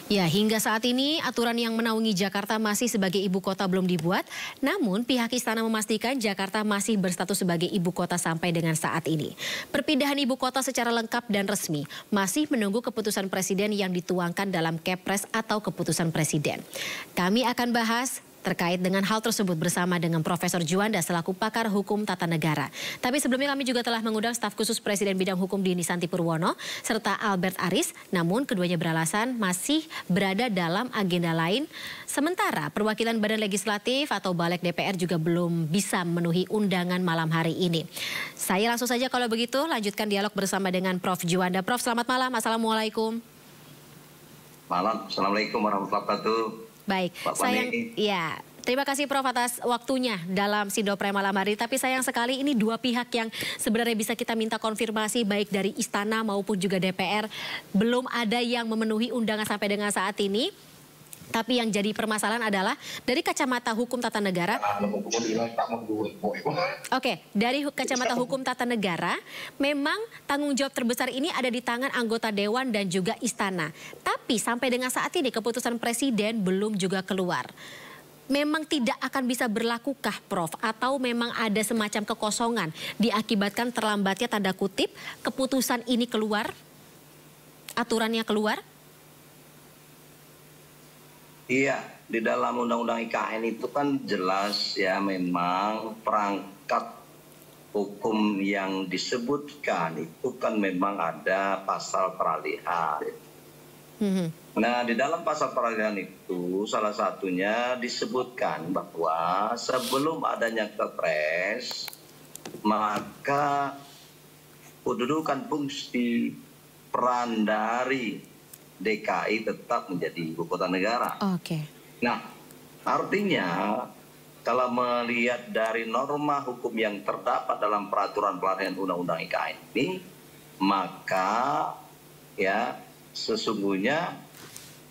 Ya, hingga saat ini aturan yang menaungi Jakarta masih sebagai ibu kota belum dibuat. Namun pihak istana memastikan Jakarta masih berstatus sebagai ibu kota sampai dengan saat ini. Perpindahan ibu kota secara lengkap dan resmi masih menunggu keputusan presiden yang dituangkan dalam Kepres atau keputusan presiden. Kami akan bahas terkait dengan hal tersebut bersama dengan Profesor Juanda selaku pakar hukum tata negara. Tapi sebelumnya kami juga telah mengundang staf khusus Presiden bidang hukum Dini Santi Purwono serta Albert Aris. Namun keduanya beralasan masih berada dalam agenda lain. Sementara perwakilan Badan Legislatif atau Balik DPR juga belum bisa memenuhi undangan malam hari ini. Saya langsung saja kalau begitu lanjutkan dialog bersama dengan Prof Juanda. Prof, selamat malam. Assalamualaikum. Malam. Assalamualaikum warahmatullahi wabarakatuh. Baik, terima kasih Prof atas waktunya dalam Sindopre malam hari. Tapi sayang sekali ini dua pihak yang sebenarnya bisa kita minta konfirmasi baik dari Istana maupun juga DPR. Belum ada yang memenuhi undangan sampai dengan saat ini. Tapi yang jadi permasalahan adalah dari kacamata hukum tata negara. Dari kacamata hukum tata negara, memang tanggung jawab terbesar ini ada di tangan anggota Dewan dan juga Istana. Tapi sampai dengan saat ini keputusan Presiden belum juga keluar. Memang tidak akan bisa berlakukah Prof? Atau memang ada semacam kekosongan diakibatkan terlambatnya tanda kutip keputusan ini keluar? Aturannya keluar? Iya, di dalam Undang-Undang IKN itu kan jelas ya memang perangkat hukum yang disebutkan itu kan memang ada pasal peralihan. Nah, di dalam pasal peralihan itu salah satunya disebutkan bahwa sebelum adanya Kepres maka kedudukan fungsi peran dari DKI tetap menjadi ibu kota negara. Nah, artinya kalau melihat dari norma hukum yang terdapat dalam peraturan pelaksanaan Undang-Undang IKN ini, maka ya sesungguhnya,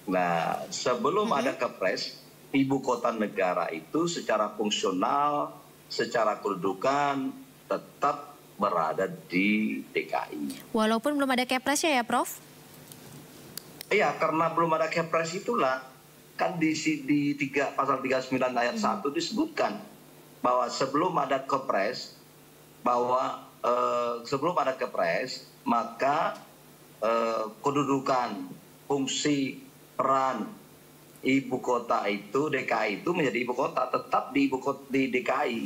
nah sebelum ada Kepres, ibu kota negara itu secara fungsional, secara kedudukan tetap berada di DKI. Walaupun belum ada Kepres ya Prof? Iya, karena belum ada Kepres itulah kan di pasal 39 ayat 1 disebutkan bahwa sebelum ada Kepres maka kedudukan fungsi peran ibu kota itu DKI itu menjadi ibu kota tetap di DKI.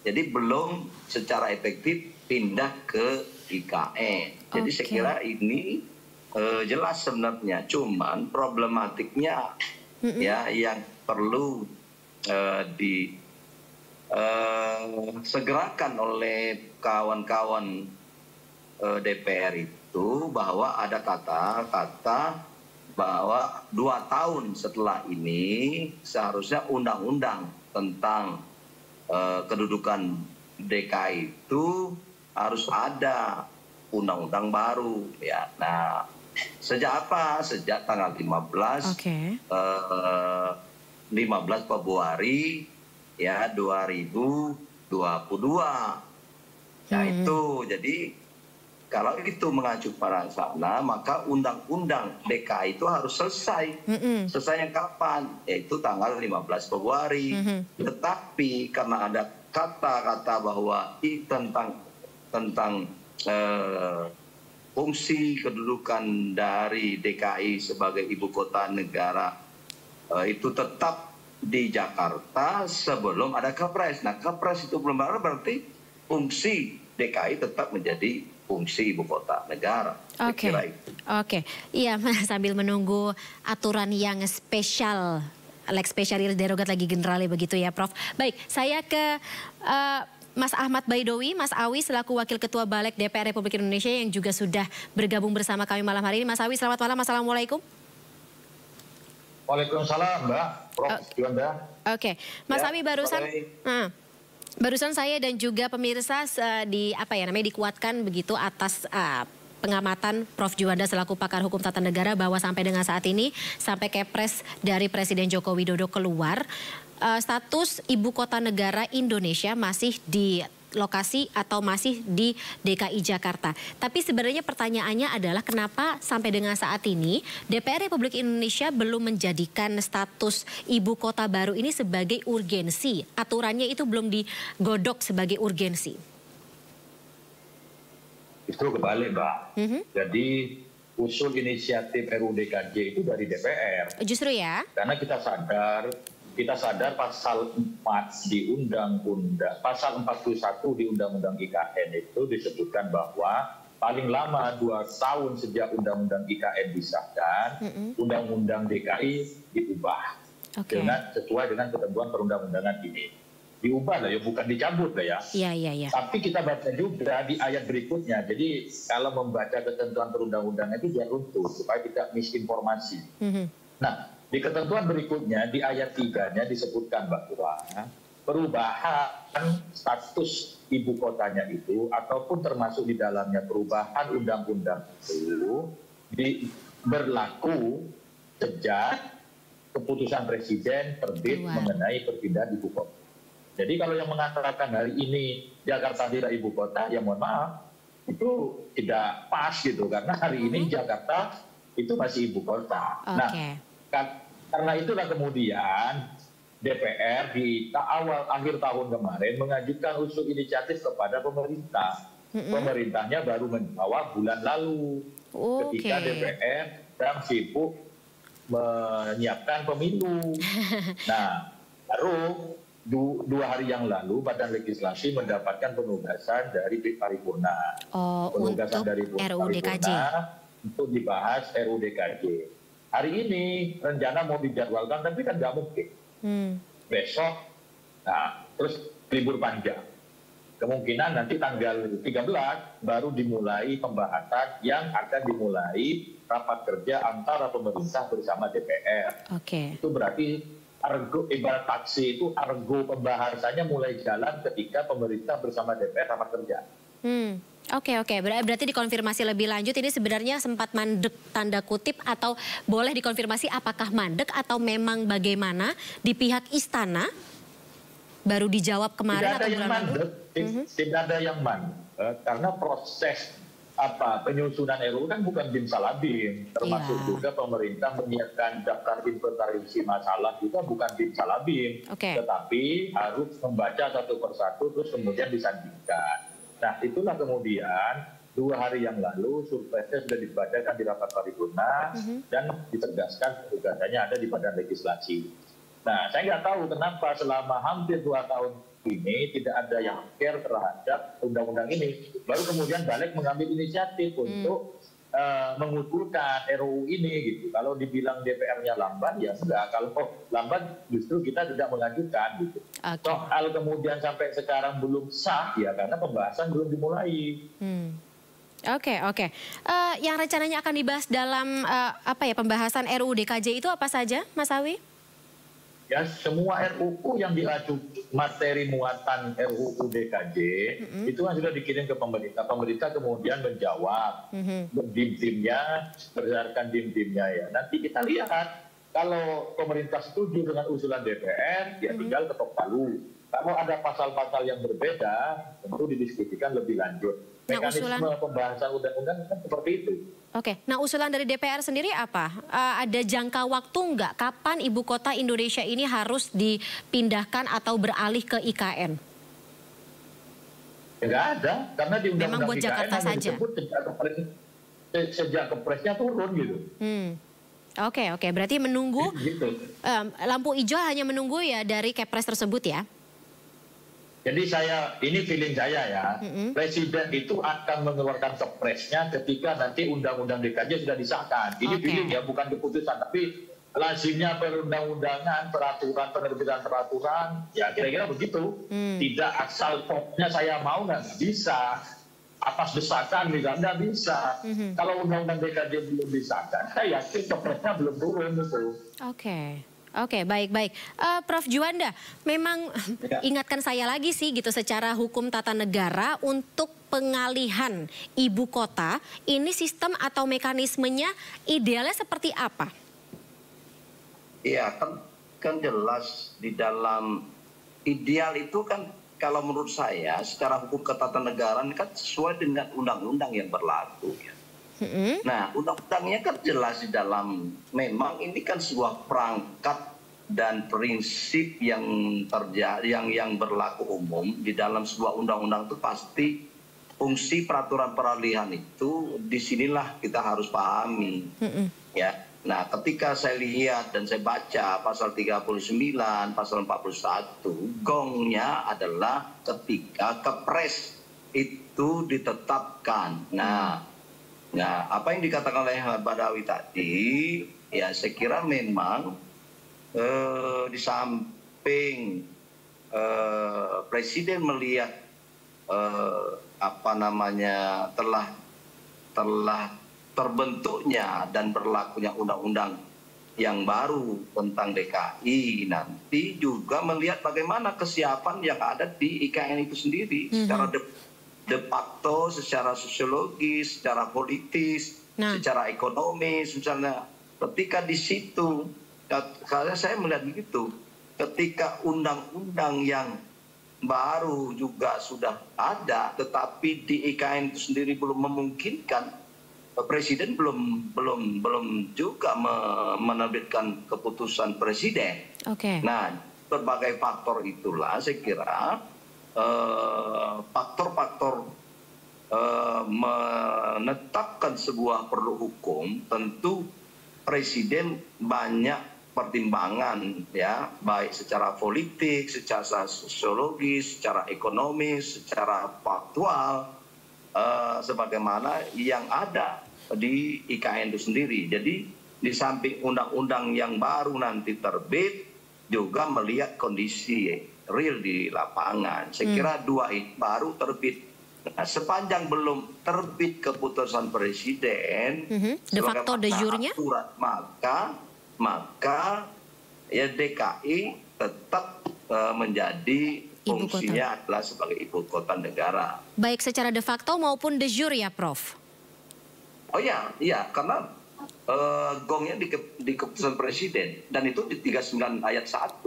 Jadi belum secara efektif pindah ke IKN. Jadi saya kira ini jelas sebenarnya, cuman problematiknya ya yang perlu disegerakan oleh kawan-kawan DPR itu bahwa ada kata-kata bahwa 2 tahun setelah ini seharusnya undang-undang tentang kedudukan DKI itu harus ada undang-undang baru ya. Nah, sejak apa? Sejak tanggal 15 Februari ya 2022. Ya itu, jadi kalau itu mengacu pada sana, maka undang-undang DKI itu harus selesai. Selesainya kapan? Yaitu tanggal 15 Februari. Tetapi karena ada kata-kata bahwa tentang fungsi kedudukan dari DKI sebagai ibu kota negara itu tetap di Jakarta sebelum ada Kepres. Nah, Kepres itu belum ada, berarti fungsi DKI tetap menjadi fungsi ibu kota negara. Iya, sambil menunggu aturan yang spesial, lex specialis derogat lagi generali begitu ya Prof. Baik, saya ke Mas Ahmad Baidowi, Mas Awi selaku Wakil Ketua Balik DPR Republik Indonesia yang juga sudah bergabung bersama kami malam hari ini. Mas Awi, selamat malam. Assalamualaikum. Waalaikumsalam, Mbak. Prof Juanda. Mas Awi, barusan saya dan juga pemirsa dikuatkan begitu atas pengamatan Prof Juanda selaku pakar hukum tata negara bahwa sampai dengan saat ini, sampai Kepres dari Presiden Joko Widodo keluar, status ibu kota negara Indonesia masih di lokasi atau masih di DKI Jakarta. Tapi sebenarnya pertanyaannya adalah kenapa sampai dengan saat ini DPR Republik Indonesia belum menjadikan status ibu kota baru ini sebagai urgensi. Aturannya itu belum digodok sebagai urgensi. Justru kebalik, Mbak. Jadi usul inisiatif RUU DKJ itu dari DPR. Justru ya? Karena kita sadar pasal 4 di pasal 41 di Undang-Undang IKN itu disebutkan bahwa paling lama 2 tahun sejak Undang-Undang IKN disahkan, Undang-Undang DKI diubah sesuai dengan ketentuan perundang-undangan ini. Diubah lah ya, bukan dicabut lah ya. Iya. Tapi kita baca juga di ayat berikutnya. Jadi kalau membaca ketentuan perundang-undangan itu jangan runtuh supaya tidak misinformasi. Nah, di ketentuan berikutnya di ayat 3-nya disebutkan bahwa perubahan status ibu kotanya itu ataupun termasuk di dalamnya perubahan undang-undang itu berlaku sejak keputusan presiden terbit mengenai perpindahan ibu kota. Jadi kalau yang mengatakan hari ini Jakarta tidak ibu kota, ya mohon maaf, itu tidak pas gitu. Karena hari ini Jakarta itu masih ibu kota. Nah, karena itulah kemudian DPR di akhir tahun kemarin mengajukan usul inisiatif kepada pemerintah. Pemerintahnya baru menjawab bulan lalu ketika DPR sedang sibuk menyiapkan pemilu. Nah, baru 2 hari yang lalu Badan Legislasi mendapatkan penugasan dari paripurna. Penugasan dari RUU DKJ untuk dibahas RUU DKJ. Hari ini rencana mau dijadwalkan, tapi kan nggak mungkin. Besok, nah terus libur panjang. Kemungkinan nanti tanggal 13 baru dimulai pembahasan yang akan dimulai rapat kerja antara pemerintah bersama DPR. Itu berarti ibarat taksi itu argo pembahasannya mulai jalan ketika pemerintah bersama DPR rapat kerja. Oke. Berarti dikonfirmasi lebih lanjut ini sebenarnya sempat mandek tanda kutip atau boleh dikonfirmasi apakah mandek atau memang bagaimana di pihak istana baru dijawab kemarin atau bulan lalu? Tidak ada yang mandek karena proses penyusunan RUU kan bukan bimsalabim, termasuk juga pemerintah menyiapkan daftar inventarisasi masalah juga bukan bimsalabim, tetapi harus membaca satu persatu terus kemudian disandingkan. Nah, itulah kemudian 2 hari yang lalu surpresnya sudah dibacakan di rapat paripurna dan ditegaskan penugasannya ada di Badan Legislasi. Nah, saya nggak tahu kenapa selama hampir 2 tahun ini tidak ada yang care terhadap undang-undang ini. Baru kemudian balik mengambil inisiatif untuk mengusulkan RUU ini gitu. Kalau dibilang DPR-nya lamban, ya enggak. Kalau lamban justru kita tidak mengajukan gitu. Soal kemudian sampai sekarang belum sah ya karena pembahasan belum dimulai. Oke. Yang rencananya akan dibahas dalam pembahasan RUU DKJ itu apa saja, Mas Awi? Ya, semua RUU yang diajukan materi muatan RUU DKJ itu kan sudah dikirim ke pemerintah. Pemerintah kemudian menjawab dim-dimnya, berdasarkan dim-dimnya ya. Nanti kita lihat kalau pemerintah setuju dengan usulan DPR, ya tinggal ketok palu. Kalau ada pasal-pasal yang berbeda, tentu didiskusikan lebih lanjut. Mekanisme pembahasan undang-undang kan seperti itu. Nah usulan dari DPR sendiri apa? Ada jangka waktu nggak? Kapan ibu kota Indonesia ini harus dipindahkan atau beralih ke IKN? Nggak ada, karena di undang-undang memang buat IKN Jakarta saja. Sejak kepresnya turun gitu. Oke. Berarti menunggu lampu hijau hanya menunggu ya dari Kepres tersebut ya? Jadi ini feeling saya ya, Presiden itu akan mengeluarkan kepresnya ketika nanti Undang-Undang DKJ sudah disahkan. Ini feeling ya, bukan keputusan, tapi lazimnya perundang-undangan, peraturan, penerbitan peraturan, ya kira-kira begitu. Tidak asal pokoknya saya mau nggak bisa. Atas desakan misalnya bisa. Kalau Undang-Undang DKJ belum disahkan, saya yakin kepresnya belum turun gitu. Oke, baik. Prof Juanda, memang ingatkan saya lagi sih gitu secara hukum tata negara untuk pengalihan ibu kota, ini sistem atau mekanismenya idealnya seperti apa? Iya, kan jelas di dalam ideal itu kan kalau menurut saya secara hukum ketatanegaraan kan sesuai dengan undang-undang yang berlaku. Ya. Nah, undang-undangnya kan jelas di dalam, memang ini kan sebuah perangkat dan prinsip yang yang berlaku umum di dalam sebuah undang-undang itu pasti fungsi peraturan peralihan itu disinilah kita harus pahami. Ya. Nah, ketika saya lihat dan saya baca pasal 39, pasal 41, gongnya adalah ketika Kepres itu ditetapkan. Nah, apa yang dikatakan oleh Badawi tadi, ya saya kira memang di samping Presiden melihat telah terbentuknya dan berlakunya undang-undang yang baru tentang DKI, nanti juga melihat bagaimana kesiapan yang ada di IKN itu sendiri secara de facto, secara sosiologis, secara politis, secara ekonomis, misalnya. Ketika di situ, saya melihat begitu, ketika undang-undang yang baru juga sudah ada, tetapi di IKN itu sendiri belum memungkinkan, Presiden belum juga menerbitkan keputusan Presiden. Nah, berbagai faktor itulah saya kira faktor-faktor menetapkan sebuah produk hukum, tentu Presiden banyak pertimbangan, ya, baik secara politik, secara sosiologis, secara ekonomis, secara faktual, sebagaimana yang ada di IKN itu sendiri. Jadi di samping undang-undang yang baru nanti terbit, juga melihat kondisi real di lapangan. Saya kira dua ini baru terbit. Nah, sepanjang belum terbit keputusan Presiden, de facto de jure-nya, maka ya DKI tetap menjadi fungsinya adalah sebagai ibu kota negara. Baik secara de facto maupun de jure ya, Prof? Oh iya, karena gongnya di keputusan Presiden, dan itu di 39 ayat 1.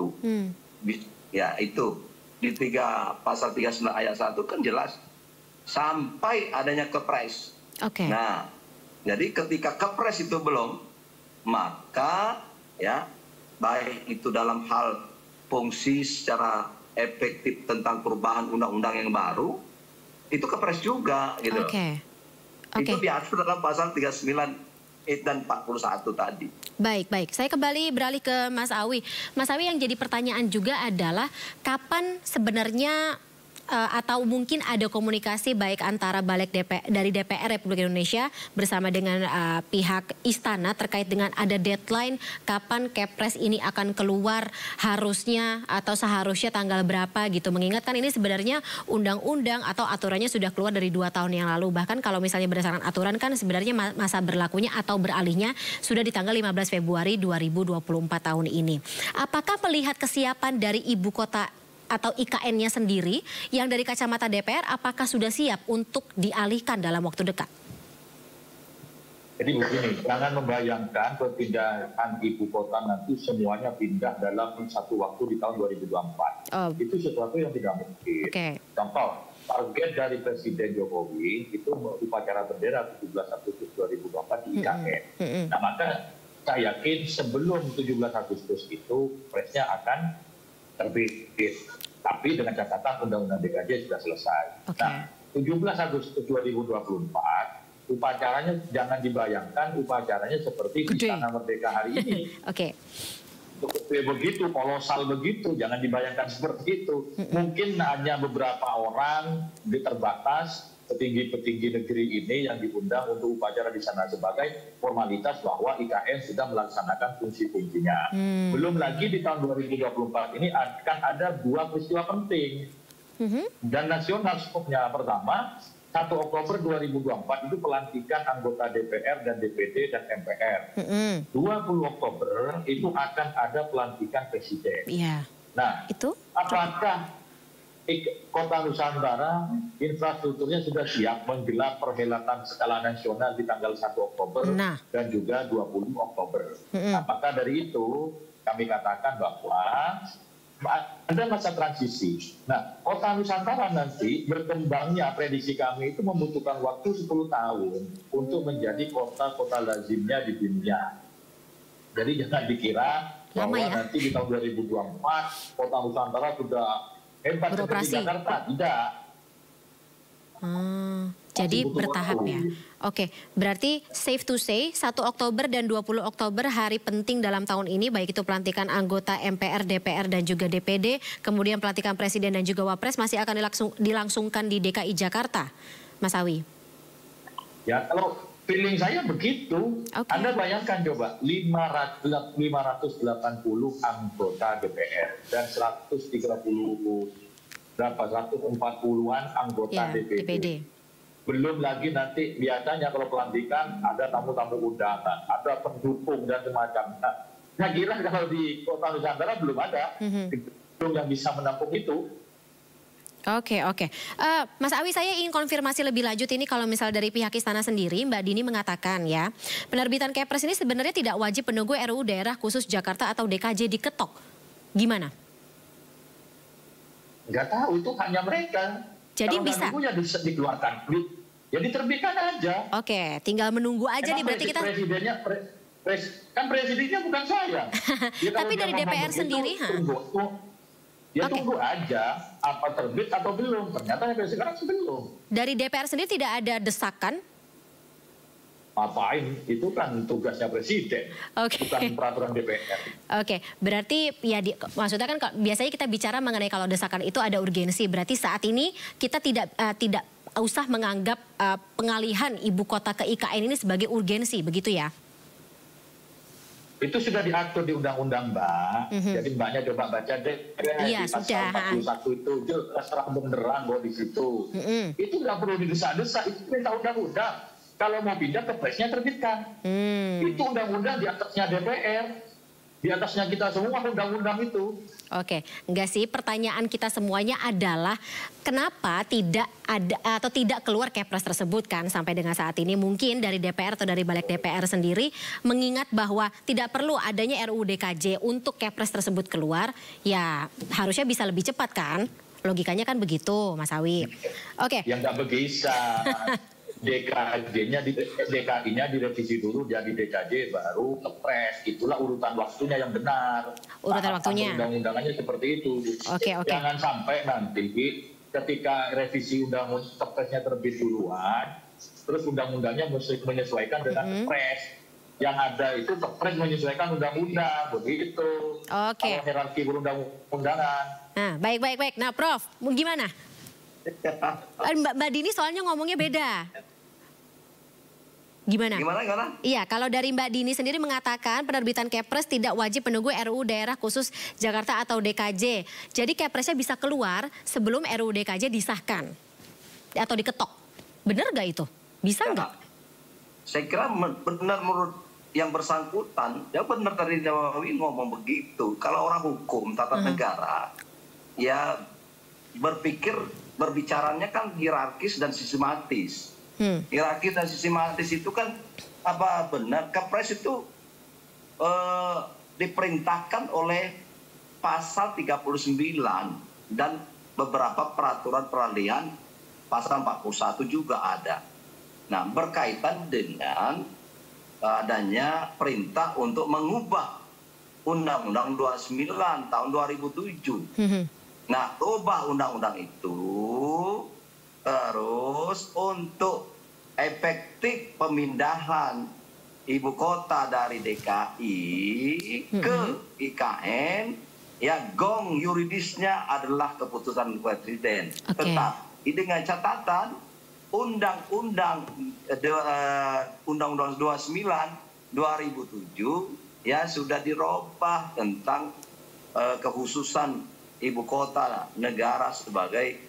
Ya itu, di pasal 39 ayat 1 kan jelas, sampai adanya Kepres. Nah, jadi ketika Kepres itu belum, maka ya baik itu dalam hal fungsi secara efektif tentang perubahan undang-undang yang baru, itu Kepres juga gitu. Itu diatur dalam pasal 39 dan 41 tadi. Baik. Saya kembali beralih ke Mas Awi. Mas Awi, yang jadi pertanyaan juga adalah kapan sebenarnya atau mungkin ada komunikasi baik antara balik dari DPR Republik Indonesia bersama dengan pihak istana terkait dengan ada deadline kapan Kepres ini akan keluar, harusnya atau seharusnya tanggal berapa gitu. Mengingatkan ini sebenarnya undang-undang atau aturannya sudah keluar dari 2 tahun yang lalu. Bahkan kalau misalnya berdasarkan aturan kan sebenarnya masa berlakunya atau beralihnya sudah di tanggal 15 Februari 2024 tahun ini. Apakah melihat kesiapan dari ibu kota atau IKN-nya sendiri yang dari kacamata DPR, apakah sudah siap untuk dialihkan dalam waktu dekat? Jadi begini, jangan membayangkan perpindahan ibu kota nanti semuanya pindah dalam satu waktu di tahun 2024. Itu sesuatu yang tidak mungkin. Contoh, target dari Presiden Jokowi itu upacara bendera 17 Agustus 2024 di IKN. Nah, maka saya yakin sebelum 17 Agustus itu presnya akan terbit. Tapi dengan catatan undang-undang DKJ sudah selesai. Nah, 17 Agustus 2024, upacaranya jangan dibayangkan upacaranya seperti di Istana Merdeka hari ini. Begitu, kolosal begitu, jangan dibayangkan seperti itu. Mungkin hanya beberapa orang terbatas, petinggi-petinggi negeri ini yang diundang untuk upacara di sana sebagai formalitas bahwa IKN sudah melaksanakan fungsi-fungsinya. Belum lagi di tahun 2024 ini akan ada 2 peristiwa penting dan nasional skopnya. Pertama, 1 Oktober 2024 itu pelantikan anggota DPR dan DPD dan MPR. 20 Oktober itu akan ada pelantikan Presiden. Nah, apakah Kota Nusantara infrastrukturnya sudah siap menggelar perhelatan skala nasional di tanggal 1 Oktober dan juga 20 Oktober. Maka dari itu kami katakan bahwa ada masa transisi. Nah, kota Nusantara nanti berkembangnya prediksi kami itu membutuhkan waktu 10 tahun untuk menjadi kota-kota lazimnya di dunia. Jadi jangan dikira bahwa nanti di tahun 2024 kota Nusantara sudah hebat seperti Jakarta. Tidak. Jadi bertahap ya. Oke, berarti safe to say 1 Oktober dan 20 Oktober hari penting dalam tahun ini, baik itu pelantikan anggota MPR, DPR dan juga DPD, kemudian pelantikan Presiden dan juga Wapres masih akan dilangsungkan di DKI Jakarta, Mas Awi. Ya, kalau feeling saya begitu. Anda bayangkan coba 580 anggota DPR dan 140-an anggota DPD. Belum lagi nanti biasanya kalau pelantikan ada tamu-tamu undangan, ada pendukung dan semacamnya. Nah, kira kalau di kota Nusantara belum ada gedung yang bisa menampung itu. Oke. Mas Awi, saya ingin konfirmasi lebih lanjut ini kalau misal dari pihak istana sendiri, Mbak Dini mengatakan ya, penerbitan Kepres ini sebenarnya tidak wajib menunggu RUU Daerah Khusus Jakarta atau DKJ diketok. Gimana? Nggak tahu, itu hanya mereka. Jadi kalau bisa ya dikeluarkan, ya diterbitkan aja. Oke, tinggal menunggu aja. Emang nih berarti kita presidennya bukan saya. Ya, tapi dari DPR sendiri tunggu aja apa terbit atau belum. Ternyata sampai sekarang belum. Dari DPR sendiri tidak ada desakan? Apain, itu kan tugasnya presiden, bukan peraturan DPR. Oke, berarti ya maksudnya kan biasanya kita bicara mengenai kalau desakan itu ada urgensi. Berarti saat ini kita tidak usah menganggap pengalihan ibu kota ke IKN ini sebagai urgensi, begitu ya? Itu sudah diatur di undang-undang, Mbak. Jadi Mbaknya coba baca deh. Iya, di pasal 41 itu jelas terang benderang bahwa di situ. Itu nggak perlu didesak-desak, itu perintah undang-undang. Kalau mau pindah ke presnya terbitkan. Itu undang-undang di atasnya DPR. Di atasnya kita semua undang-undang itu. Oke, enggak sih, pertanyaan kita semuanya adalah kenapa tidak ada atau tidak keluar Kepres tersebut kan sampai dengan saat ini. Mungkin dari DPR atau dari balik DPR sendiri mengingat bahwa tidak perlu adanya RUU DKJ untuk Kepres tersebut keluar, ya harusnya bisa lebih cepat kan? Logikanya kan begitu, Mas Awi. Oke. Yang nggak bisa. DKI-nya direvisi dulu jadi DKJ baru Kepres. Itulah urutan waktunya yang benar. Urutan waktunya. Undang-undangannya seperti itu. Oke. Jangan sampai nanti ketika revisi undang-undang Kepresnya terbit duluan, terus undang-undangnya menyesuaikan dengan Kepres. Yang ada itu Kepres menyesuaikan undang-undang, begitu. Oke. Kalau hierarki perundang-undangan. Nah, baik. Nah, Prof, gimana? Mbak Dini soalnya ngomongnya beda. Gimana? Iya, kalau dari Mbak Dini sendiri mengatakan penerbitan Kepres tidak wajib menunggu RUU Daerah Khusus Jakarta atau DKJ. Jadi Kepresnya bisa keluar sebelum RUU DKJ disahkan atau diketok. Benar nggak itu? Bisa nggak? Saya kira benar menurut yang bersangkutan. Ya benar tadi Nawawi ngomong begitu. Kalau orang hukum tata negara, ya berbicaranya kan hierarkis dan sistematis. Hierarkis dan sistematis itu kan apa benar Kepres itu diperintahkan oleh pasal 39 dan beberapa peraturan peralihan pasal 41 juga ada. Nah, berkaitan dengan adanya perintah untuk mengubah Undang-Undang 29 tahun 2007. Nah, ubah undang-undang itu terus untuk efektif pemindahan ibu kota dari DKI ke IKN, ya gong yuridisnya adalah keputusan presiden. Tetapi dengan catatan Undang-Undang 29 2007 ya sudah dirubah tentang kekhususan ibu kota negara sebagai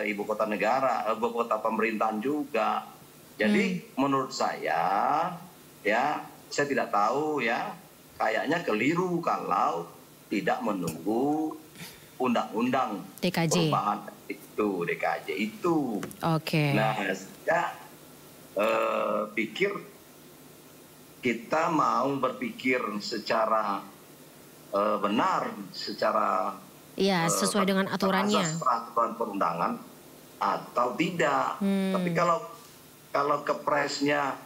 ibu kota negara, ibu kota pemerintahan juga. Jadi menurut saya ya saya tidak tahu ya, kayaknya keliru kalau tidak menunggu undang-undang perubahan itu DKJ itu. Nah, saya pikir kita mau berpikir secara benar, secara Iya, sesuai dengan aturannya. Asas peraturan perundangan atau tidak. Tapi kalau kepresnya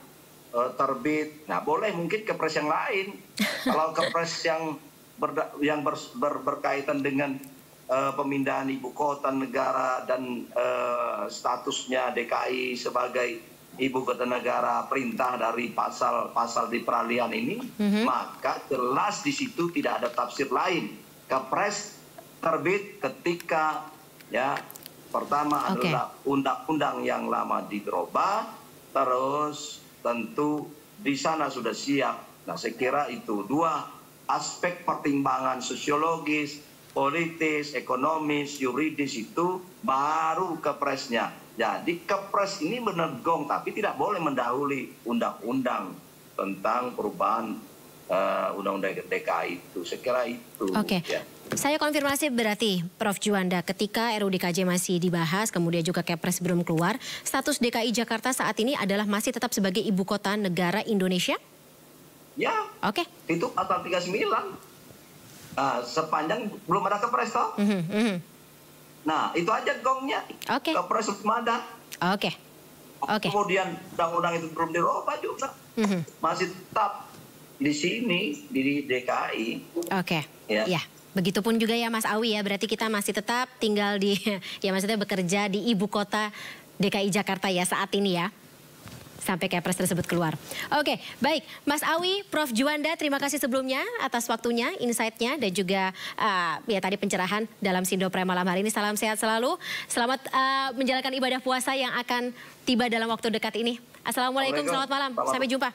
terbit, nah boleh mungkin kepres yang lain. Kalau kepres yang berkaitan dengan pemindahan ibu kota negara dan statusnya DKI sebagai ibu kota negara, perintah dari pasal di peralihan ini, maka jelas di situ tidak ada tafsir lain. Kepres terbit ketika ya pertama adalah undang-undang yang lama dirubah, terus tentu di sana sudah siap. Nah, saya kira itu dua aspek pertimbangan sosiologis, politis, ekonomis, yuridis itu baru kepresnya. Jadi kepres ini benar gong, tapi tidak boleh mendahului undang-undang tentang perubahan undang-undang DKI itu. Saya kira itu. Oke. Ya. Saya konfirmasi berarti Prof. Juanda, ketika RUU DKJ masih dibahas, kemudian juga Kepres belum keluar, status DKI Jakarta saat ini adalah masih tetap sebagai ibu kota negara Indonesia? Ya. Oke. Itu pasal 39. Sepanjang belum ada kepres toh. Nah, itu aja gongnya. Oke. Kepres belum ada. Oke. Kemudian undang-undang itu belum dirubah juga. Masih tetap di sini, di DKI. Oke. Ya. Begitupun juga ya Mas Awi ya, berarti kita masih tetap tinggal di, ya maksudnya bekerja di ibu kota DKI Jakarta ya saat ini ya. Sampai Kepres tersebut keluar. Oke, baik. Mas Awi, Prof. Juanda, terima kasih sebelumnya atas waktunya, insight-nya, dan juga ya tadi pencerahan dalam Sindopre malam hari ini. Salam sehat selalu. Selamat menjalankan ibadah puasa yang akan tiba dalam waktu dekat ini. Assalamualaikum, selamat malam. Sampai jumpa.